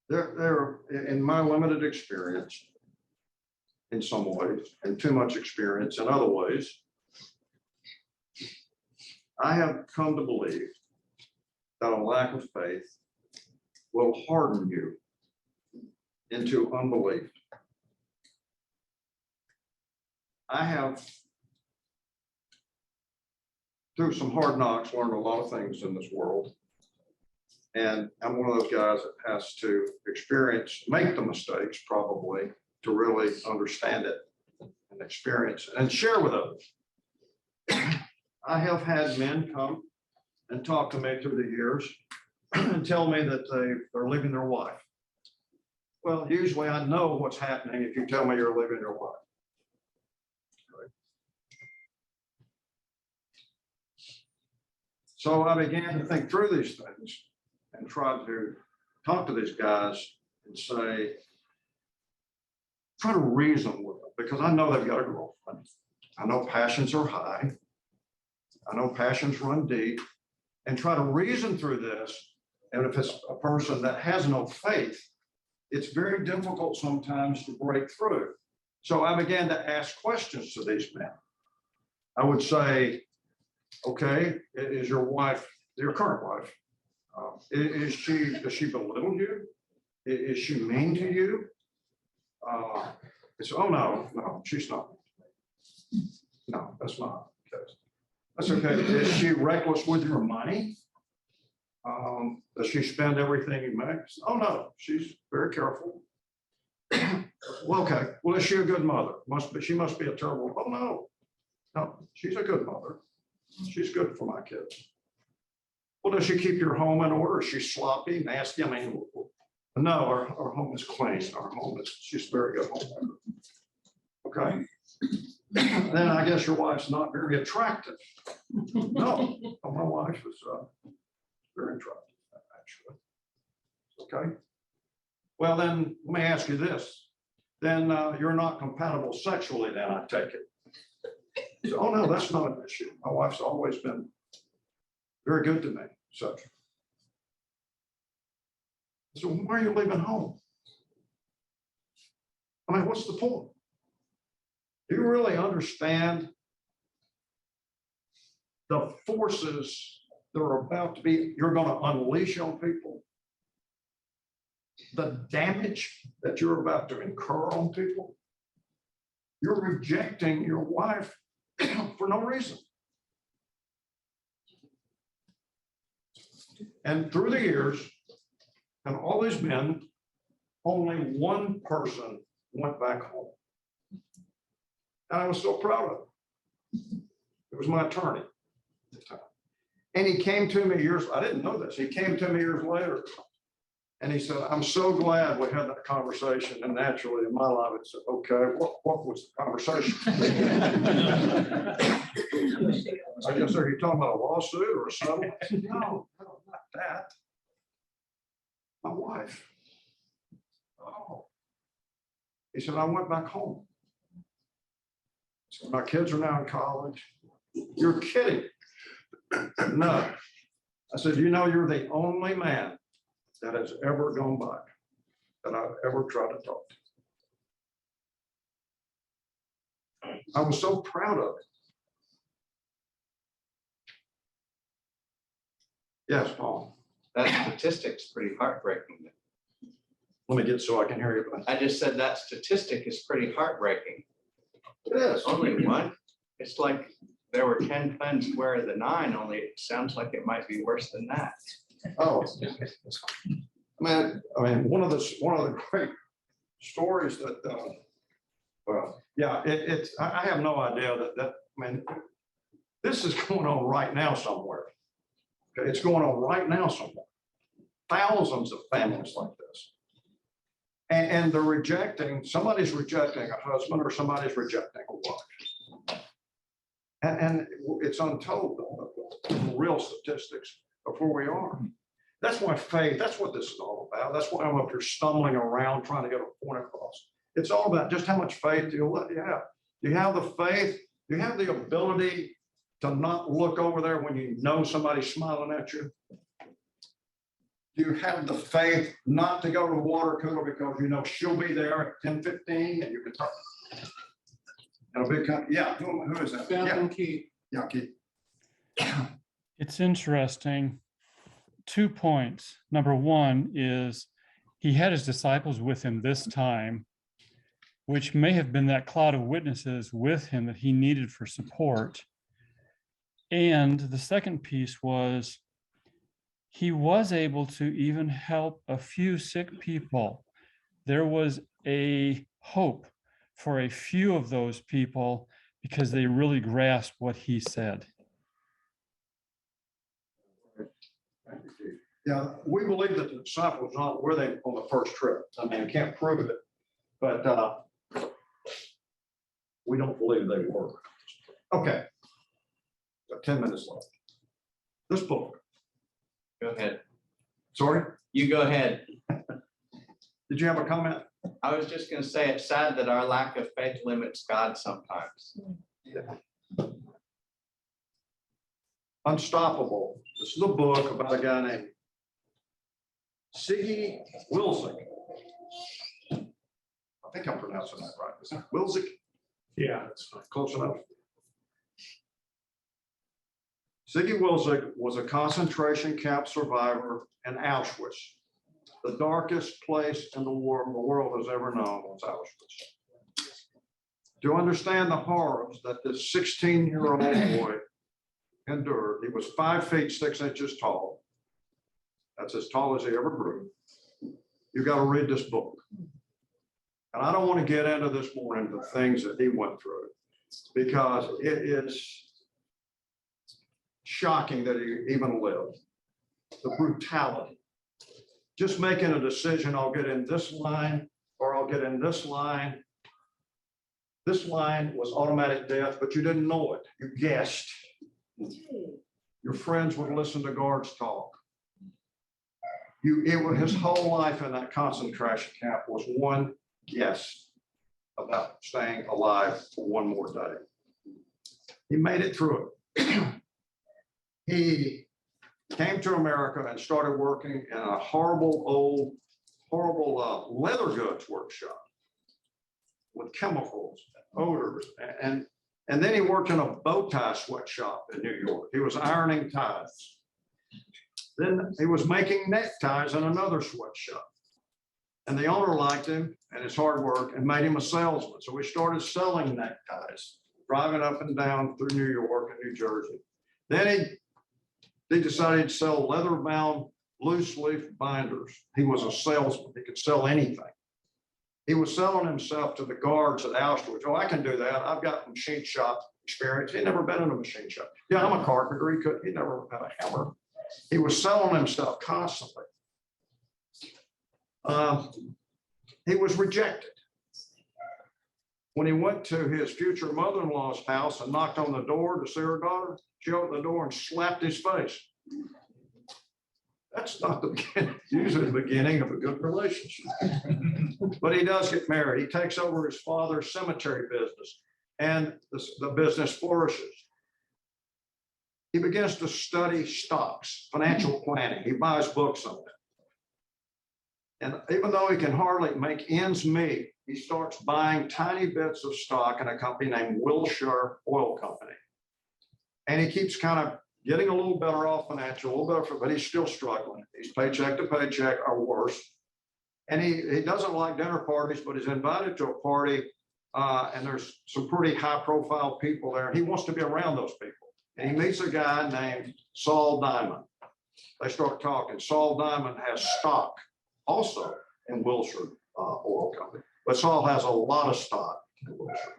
There, in my limited experience, in some ways, and too much experience in other ways, I have come to believe that a lack of faith will harden you into unbelief. I have, through some hard knocks, learned a lot of things in this world. And I'm one of those guys that has to experience, make the mistakes probably, to really understand it and experience it and share with others. I have had men come and talk to me through the years and tell me that they're leaving their wife. Well, usually I know what's happening if you tell me you're leaving your wife. Right. So I began to think through these things and try to talk to these guys and say, try to reason with them, because I know they've got a girlfriend. I know passions are high. I know passions run deep, and try to reason through this. And if it's a person that has no faith, it's very difficult sometimes to break through. So I began to ask questions to these men. I would say, okay, is your wife, your current wife, does she belittle you? Is she mean to you? It's, oh, no, she's not. No, that's not the case. That's okay. Is she reckless with your money? Does she spend everything you make? Oh, no, she's very careful. Well, okay. Well, is she a good mother? She must be a terrible. Oh, no, she's a good mother. She's good for my kids. Well, does she keep your home in order? Is she sloppy, nasty? I mean, no, our home is clean. She's a very good homemaker. Okay. Then I guess your wife's not very attractive. No, my wife is very attractive, actually. Okay. Well, then let me ask you this. Then you're not compatible sexually, then I take it. So, oh, no, that's not an issue. My wife's always been very good to me, such. So why are you leaving home? I mean, what's the point? Do you really understand the forces that are about to be, you're going to unleash on people? The damage that you're about to incur on people? You're rejecting your wife for no reason. And through the years, and all these men, only one person went back home. And I was so proud of him. It was my attorney at the time. And he came to me years, I didn't know this, he came to me years later And he said, I'm so glad we had that conversation. And naturally in my life, it's okay, what was the conversation? I guess, are you talking about a lawsuit or a settlement? I said, no, not that. My wife. Oh. He said, I went back home. So my kids are now in college. You're kidding. No. I said, you know, you're the only man that has ever gone back that I've ever tried to talk to. I was so proud of it. Yes, Paul. That statistic's pretty heartbreaking. Let me get so I can hear you. I just said that statistic is pretty heartbreaking. It is. Only one. It's like there were 10 plans where the 9, only it sounds like it might be worse than that. Oh, man, I mean, one of the great stories that, well, yeah, I have no idea I mean, this is going on right now somewhere. Okay, it's going on right now somewhere. Thousands of families like this. And they're rejecting, somebody's rejecting a husband or somebody's rejecting a wife. And it's untold, the real statistics of where we are. That's why faith, that's what this is all about. That's why I'm up here stumbling around trying to get a point across. It's all about just how much faith do you have? Do you have the faith? Do you have the ability to not look over there when you know somebody's smiling at you? Do you have the faith not to go to the water cooler because you know she'll be there at 10:15 and you can talk? And a big company, yeah, who is that? Yeah, Keith. yeah, Keith. It's interesting. 2 points. Number one is he had his disciples with him this time, which may have been that cloud of witnesses with him that he needed for support. And the second piece was he was able to even help a few sick people. There was a hope for a few of those people because they really grasped what he said. Yeah, we believe that the disciples were they on the first trip. I mean, I can't prove it, but we don't believe they were. Okay. Got 10 minutes left. This book. Go ahead. Sorry? You go ahead. Did you have a comment? I was just going to say it's sad that our lack of faith limits God sometimes. Yeah. Unstoppable. This is a book about a guy named Siggy Wilczek. I think I'm pronouncing that right. Is it Wilczek? Yeah, that's fine. Close enough. Siggy Wilczek was a concentration camp survivor in Auschwitz. The darkest place in the world has ever known was Auschwitz. To understand the horrors that this 16-year-old boy endured, he was 5 feet 6 inches tall. That's as tall as he ever grew. You got to read this book. And I don't want to get into this morning the things that he went through because it is shocking that he even lived. The brutality. Just making a decision, I'll get in this line or I'll get in this line. This line was automatic death, but you didn't know it. You guessed. Your friends would listen to guards talk. His whole life in that concentration camp was one guess about staying alive for one more day. He made it through it. He came to America and started working in a horrible leather goods workshop with chemicals, odors, and then he worked in a bow tie sweatshop in New York. He was ironing ties. Then he was making neckties in another sweatshop. And the owner liked him and his hard work and made him a salesman. So he started selling neckties, driving up and down through New York and New Jersey. Then he decided to sell leather-bound loose leaf binders. He was a salesman. He could sell anything. He was selling himself to the guards at Auschwitz. Oh, I can do that. I've got machine shop experience. He'd never been in a machine shop. Yeah, I'm a carpenter. He never had a hammer. He was selling himself constantly. He was rejected. When he went to his future mother-in-law's house and knocked on the door to see her daughter, she opened the door and slapped his face. That's not the beginning, usually the beginning of a good relationship. But he does get married. He takes over his father's cemetery business, and the business flourishes. He begins to study stocks, financial planning. He buys books on it. And even though he can hardly make ends meet, he starts buying tiny bits of stock in a company named Wilshire Oil Company. And he keeps kind of getting a little better off financially, a little better, but he's still struggling. He's paycheck to paycheck or worse. And he doesn't like dinner parties, but he's invited to a party and there's some pretty high profile people there. And he wants to be around those people. And he meets a guy named Saul Diamond. They start talking. Saul Diamond has stock also in Wilshire Oil Company, but Saul has a lot of stock in Wilshire.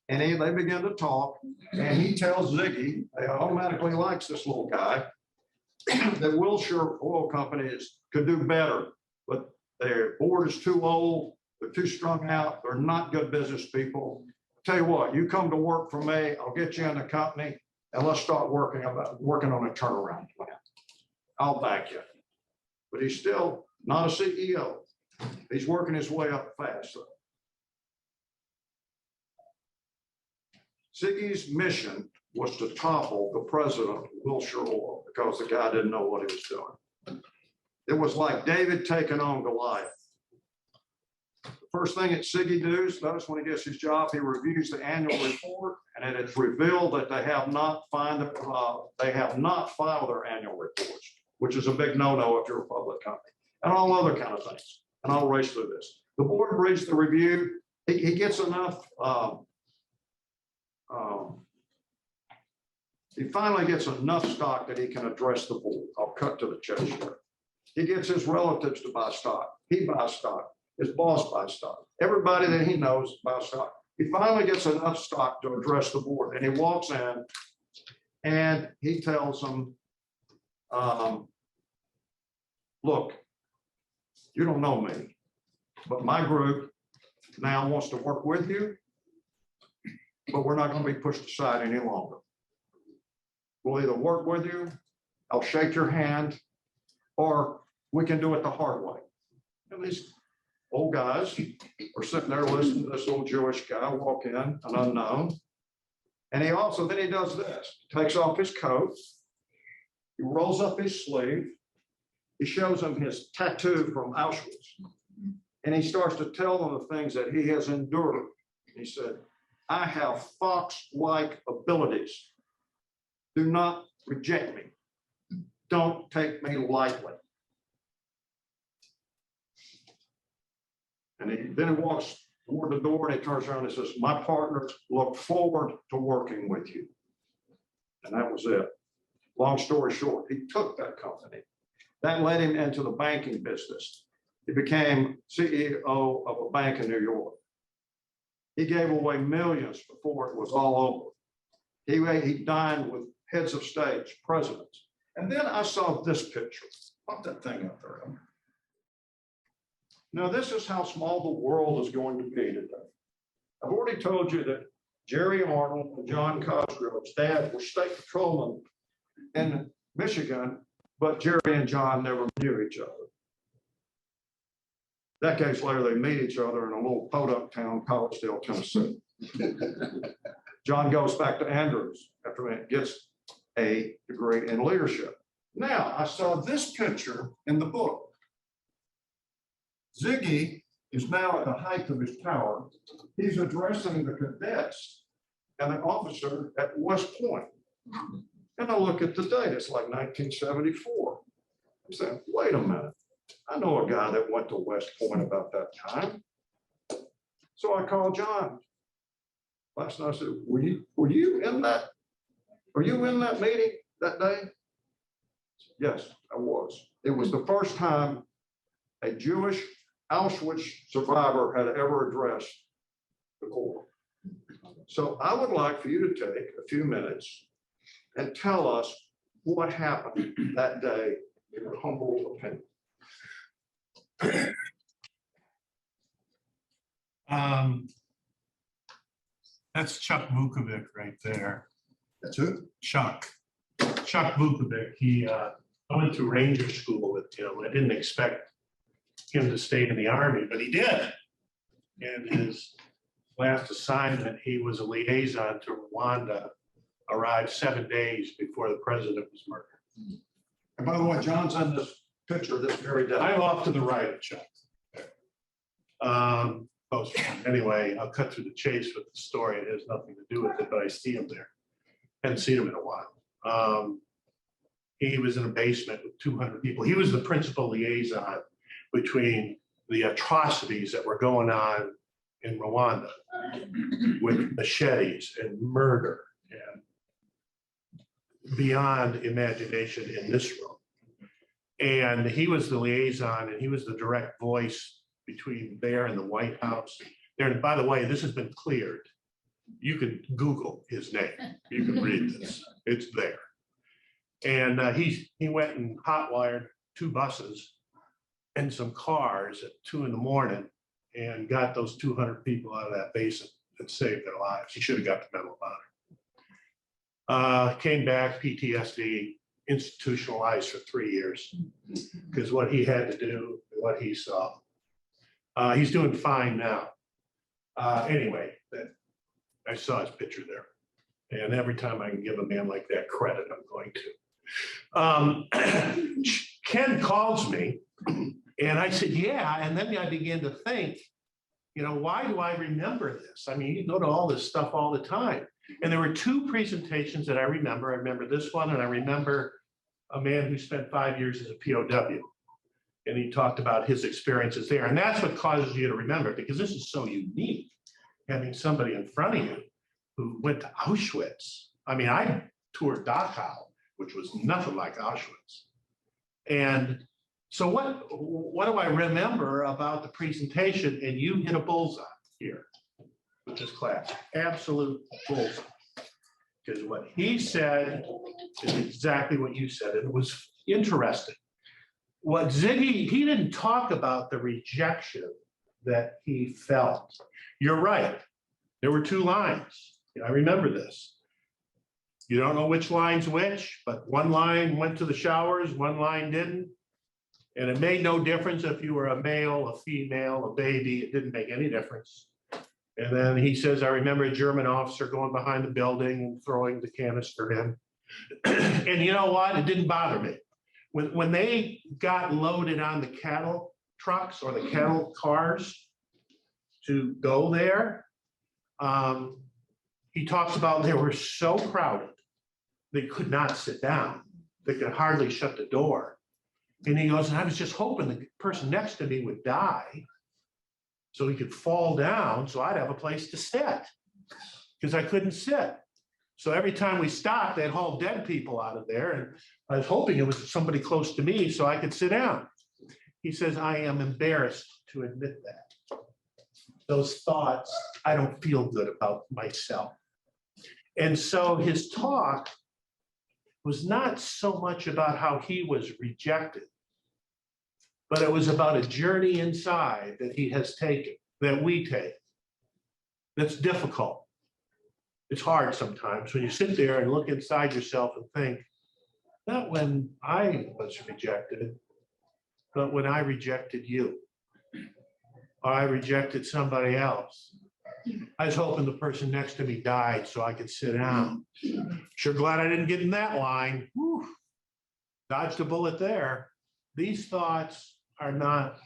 And they begin to talk, and he tells Ziggy, he automatically likes this little guy, that Wilshire Oil Companies could do better, but their board is too old, they're too strung out, they're not good business people. Tell you what, you come to work for me, I'll get you in the company, and let's start working on a turnaround plan. I'll back you. But he's still not a CEO. He's working his way up fast. Ziggy's mission was to topple the president of Wilshire Oil because the guy didn't know what he was doing. It was like David taking on Goliath. The first thing that Ziggy does when he gets his job, he reviews the annual report, and it is revealed that they have not filed their annual reports, which is a big no-no if you're a public company, and all other kind of things. And I'll race through this. The board reads the review. He gets enough. He finally gets enough stock that he can address the board. I'll cut to the chase here. He gets his relatives to buy stock. He buys stock. His boss buys stock. Everybody that he knows buys stock. He finally gets enough stock to address the board, and he walks in and he tells them, look, you don't know me, but my group now wants to work with you, but we're not going to be pushed aside any longer. We'll either work with you, I'll shake your hand, or we can do it the hard way. And these old guys are sitting there listening to this little Jewish guy walk in, an unknown. And he does this, takes off his coat, he rolls up his sleeve, he shows them his tattoo from Auschwitz. And he starts to tell them the things that he has endured. He said, I have fox-like abilities. Do not reject me. Don't take me lightly. And then he walks toward the door and he turns around and says, my partners look forward to working with you. And that was it. Long story short, he took that company. That led him into the banking business. He became CEO of a bank in New York. He gave away millions before it was all over. He dined with heads of states, presidents. And then I saw this picture. Pop that thing up there. Now, this is how small the world is going to be today. I've already told you that Jerry Arnold and John Cosgrove's dad were state patrolmen in Michigan, but Jerry and John never knew each other. Decades later, they meet each other in a little podunk town, Collegedale, Tennessee. John goes back to Andrews after he gets a degree in leadership. Now, I saw this picture in the book. Ziggy is now at the height of his power. He's addressing the cadets and an officer at West Point. And I look at the date, it's like 1974. I said, wait a minute. I know a guy that went to West Point about that time. So I called John last night. I said, were you in that meeting that day? Yes, I was. It was the first time a Jewish Auschwitz survivor had ever addressed the Corps. So I would like for you to take a few minutes and tell us what happened that day in your humble opinion. That's Chuck Vukovic right there. That's who? Chuck Vukovic. I went through Ranger School with him. I didn't expect him to stay in the Army, but he did. And his last assignment, he was a liaison to Rwanda, arrived 7 days before the president was murdered. And by the way, John's on this picture this very day. I'm off to the right of Chuck. Anyway, I'll cut through the chase with the story. It has nothing to do with it, but I see him there. Hadn't seen him in a while. He was in a basement with 200 people. He was the principal liaison between the atrocities that were going on in Rwanda with machetes and murder and beyond imagination in this room. And he was the liaison and he was the direct voice between there and the White House. There, and by the way, this has been cleared. You can Google his name. You can read this. It's there. And he went and hotwired 2 buses and some cars at 2 a.m. and got those 200 people out of that basin and saved their lives. He should have got the Medal of Honor. Came back, PTSD, institutionalized for 3 years because what he had to do, what he saw. He's doing fine now. Anyway, I saw his picture there. And every time I can give a man like that credit, I'm going to. Ken calls me and I said, yeah. And then I began to think, why do I remember this? I mean, you go to all this stuff all the time. And there were 2 presentations that I remember. I remember this one, and I remember a man who spent 5 years as a POW. And he talked about his experiences there. And that's what causes you to remember, because this is so unique, having somebody in front of you who went to Auschwitz. I mean, I toured Dachau, which was nothing like Auschwitz. And so what do I remember about the presentation? And you hit a bullseye here with this class, absolute bullseye. Because what he said is exactly what you said. It was interesting. What Ziggy, he didn't talk about the rejection that he felt. You're right. There were 2 lines. I remember this. You don't know which line's which, but one line went to the showers, one line didn't. And it made no difference if you were a male, a female, a baby. It didn't make any difference. And then he says, I remember a German officer going behind the building and throwing the canister in. And you know what? It didn't bother me. When they got loaded on the cattle trucks or the cattle cars to go there, he talks about they were so crowded, they could not sit down. They could hardly shut the door. And he goes, and I was just hoping the person next to me would die so he could fall down so I'd have a place to sit because I couldn't sit. So every time we stopped, they'd haul dead people out of there. And I was hoping it was somebody close to me so I could sit down. He says, I am embarrassed to admit that. Those thoughts, I don't feel good about myself. And so his talk was not so much about how he was rejected, but it was about a journey inside that he has taken, that we take. That's difficult. It's hard sometimes when you sit there and look inside yourself and think, not when I was rejected, but when I rejected you, or I rejected somebody else. I was hoping the person next to me died so I could sit down. Sure glad I didn't get in that line. Whew. Dodged a bullet there. These thoughts are not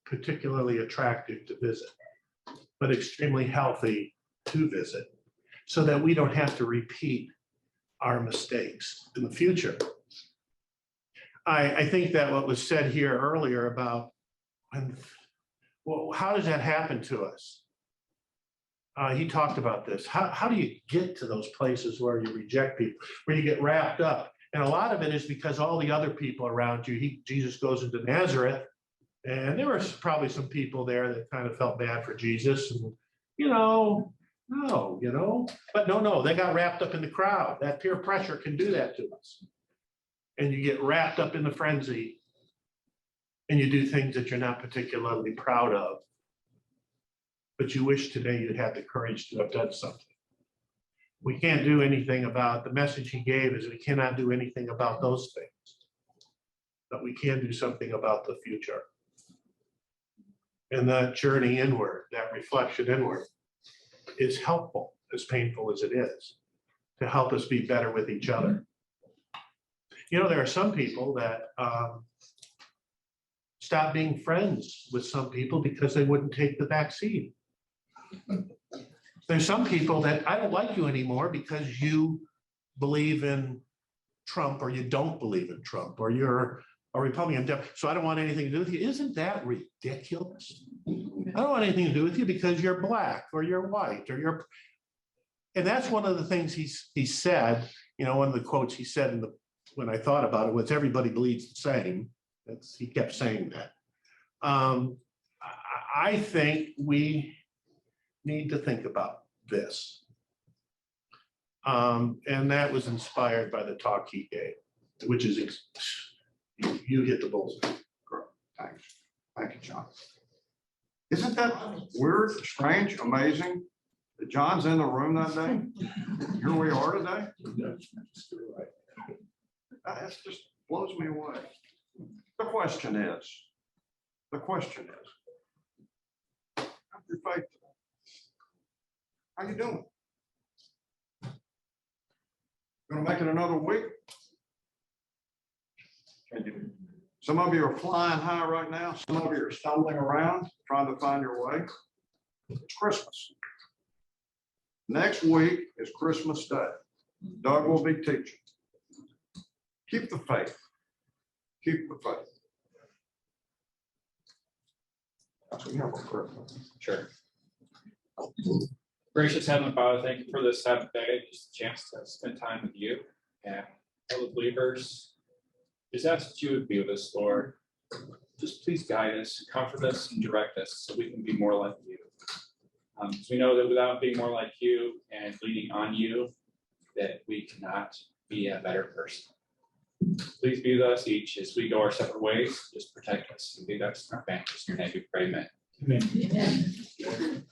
particularly attractive to visit, but extremely healthy to visit so that we don't have to repeat our mistakes in the future. I think that what was said here earlier about, well, how does that happen to us? He talked about this. How do you get to those places where you reject people, where you get wrapped up? And a lot of it is because all the other people around you, Jesus goes into Nazareth, and there were probably some people there that kind of felt bad for Jesus. And, but no, they got wrapped up in the crowd. That peer pressure can do that to us. And you get wrapped up in the frenzy and you do things that you're not particularly proud of. but you wish today you had the courage to have done something. We can't do anything about, the message he gave is we cannot do anything about those things. But we can do something about the future. And that journey inward, that reflection inward is helpful, as painful as it is, to help us be better with each other. You know, there are some people that stop being friends with some people because they wouldn't take the vaccine. There's some people that I don't like you anymore because you believe in Trump or you don't believe in Trump or you're a Republican, so I don't want anything to do with you. Isn't that ridiculous? I don't want anything to do with you because you're black or you're white or you're, and that's one of the things he said, you know, one of the quotes he said when I thought about it was everybody bleeds the same. He kept saying that. I think we need to think about this. And that was inspired by the talk he gave, which is, you hit the bullseye. Thanks. Thank you, John. Isn't that weird, strange, amazing that John's in the room that day? Here we are today. That just blows me away. The question is, how's your faith today? How you doing? Gonna make it another week? Some of you are flying high right now. Some of you are stumbling around, trying to find your way. It's Christmas. Next week is Christmas Day. Doug will be teaching. Keep the faith. Keep the faith. So we have a prayer. Sure. Gracious Heavenly Father, thank you for this Sabbath day, just a chance to spend time with you and all the believers. Just ask that you would be with us, Lord. Just please guide us, comfort us, and direct us so we can be more like you. Because we know that without being more like you and leaning on you, that we cannot be a better person. Please be with us each as we go our separate ways. Just protect us and lead us in our families. In your name we pray, amen. Amen.